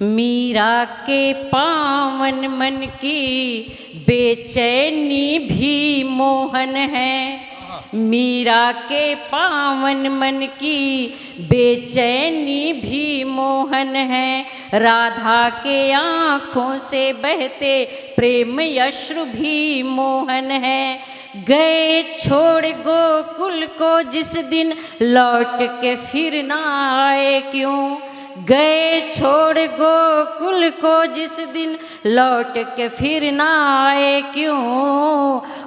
मीरा के पावन मन की बेचैनी भी मोहन है। मीरा के पावन मन की बेचैनी भी मोहन है। राधा के आँखों से बहते प्रेम अश्रु भी मोहन है। गए छोड़ गोकुल को जिस दिन लौट के फिर ना आए क्यों। गए छोड़ गोकुल को जिस दिन लौट के फिर ना आए क्यों।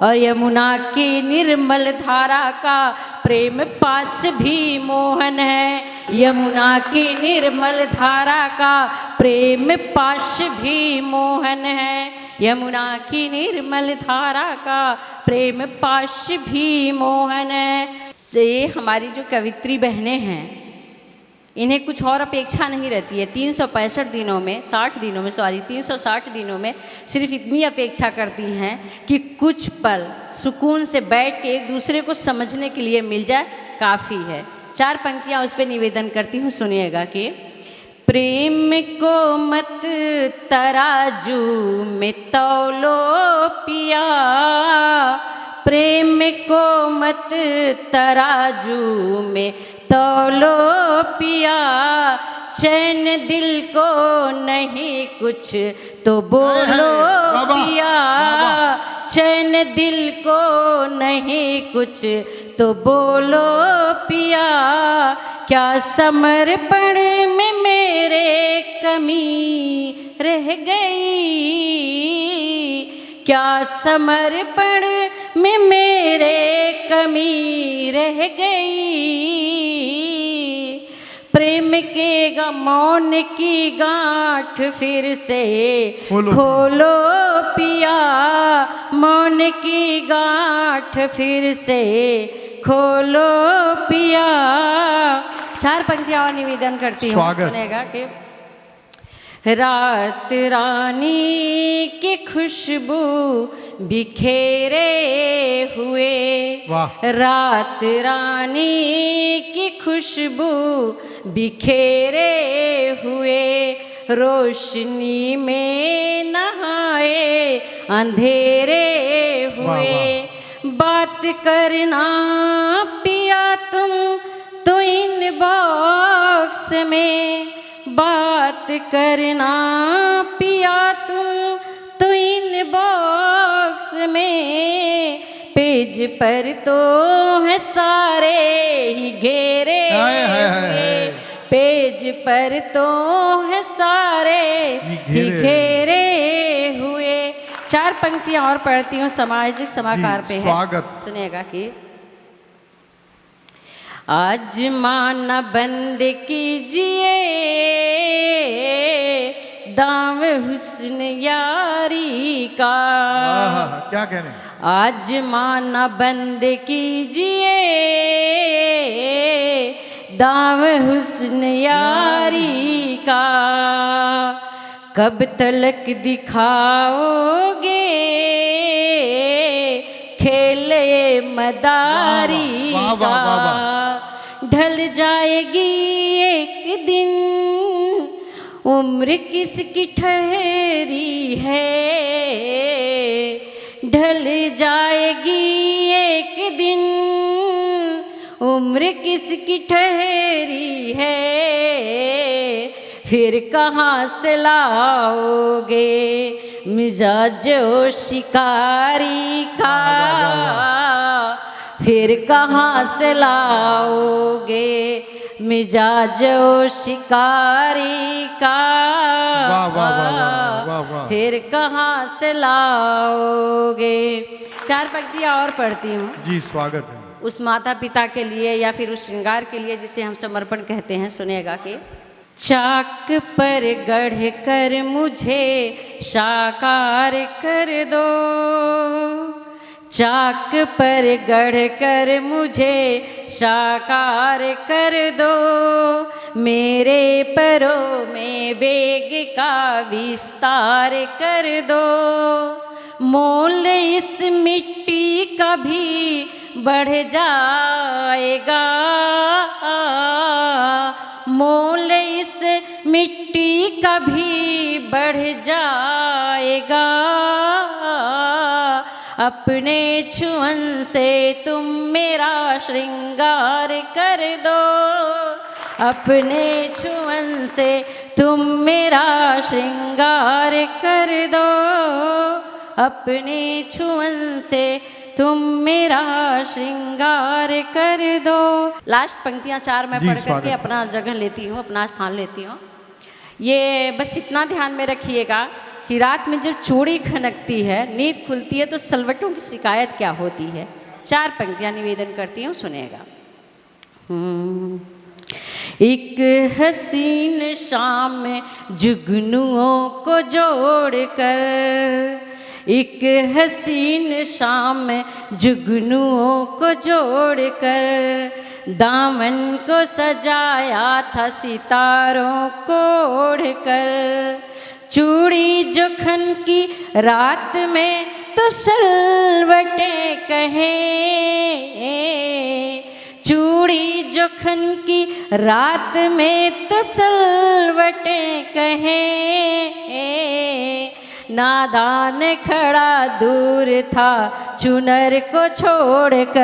और यमुना की निर्मल धारा का प्रेम पास भी मोहन है। यमुना की निर्मल धारा का प्रेम पास भी मोहन है। यमुना की निर्मल धारा का प्रेम पाश भी मोहन है। ये हमारी जो कवित्री बहनें हैं, इन्हें कुछ और अपेक्षा नहीं रहती है। 365 दिनों में 60 दिनों में 360 दिनों में सिर्फ इतनी अपेक्षा करती हैं कि कुछ पल सुकून से बैठ के एक दूसरे को समझने के लिए मिल जाए, काफ़ी है। 4 पंक्तियाँ उस पर निवेदन करती हूँ, सुनिएगा कि प्रेम को मत तराजू में तौलो पिया। प्रेम को मत तराजू में तौलो पिया। चैन दिल को नहीं कुछ तो बोलो पिया। चैन दिल को नहीं कुछ तो बोलो पिया। क्या समर्पण में मेरे कमी रह गई। क्या समर्पण में मेरे कमी रह गई। प्रेम के मौन की गांठ फिर से खोलो पिया। मौन की गांठ फिर से खोलो पिया। 4 पंक्तियां और निवेदन करती हूँ, सुनेगा कि रात रानी की खुशबू बिखेरे हुए। रात रानी की खुशबू बिखेरे हुए। रोशनी में नहाए अंधेरे हुए। बात करना पिया तुम तो इन बॉक्स में। बात करना पिया तुम तो इन बॉक्स में। पेज पर तो है सारे ही घेरे हुए। पेज पर तो है सारे ही घेरे हुए। 4 पंक्तियां और पढ़ती हूँ, सामाजिक समाकार पे है, स्वागत। सुनिएगा कि आज माना बंद कीजिए दाव हुस्न यारी का। क्या कह रहे हैं। आज माना बंद कीजिए दाव हुस्न यारी का। कब तलक दिखाओगे खेले मदारी का। ढल जाएगी एक दिन उम्र किसकी ठहरी है। ढल जाएगी एक दिन उम्र किसकी ठहरी है। फिर कहाँ से लाओगे मिजाज शिकारी का। फिर कहाँ से लाओगे मिजाज शिकारी का। फिर कहाँ से लाओगे। 4 पंक्तियाँ और पढ़ती हूँ जी, स्वागत है। उस माता पिता के लिए या फिर उस श्रृंगार के लिए जिसे हम समर्पण कहते हैं, सुनेगा कि चाक पर गढ़ कर मुझे साकार कर दो। चाक पर गढ़ कर मुझे साकार कर दो। मेरे पैरों में वेग का विस्तार कर दो। मोल इस मिट्टी का भी बढ़ जाएगा। मोल इस मिट्टी का भी बढ़ जाएगा, अपने छुअन से तुम मेरा श्रृंगार कर दो, अपने छुअन से तुम मेरा श्रृंगार कर दो, अपने छुअन से तुम मेरा श्रृंगार कर दो। लास्ट पंक्तियां 4 मैं जी, पढ़ स्वागत करके है। अपना जगह लेती हूँ, अपना स्थान लेती हूँ। ये बस इतना ध्यान में रखिएगा कि रात में जब चूड़ी खनकती है, नींद खुलती है, तो सलवटों की शिकायत क्या होती है। 4 पंक्तियां निवेदन करती हूँ, सुनिएगा। एक हसीन शाम में जुगनुओं को जोड़कर, एक हसीन शाम में जुगनुओं को जोड़कर, दामन को सजाया था सितारों को ओढ़कर, चूड़ी जो खन की रात में तो सलवटें कहे, चूड़ी जो खन की रात में तो सलवटें कहे, नादान खड़ा दूर था चुनर को छोड़कर,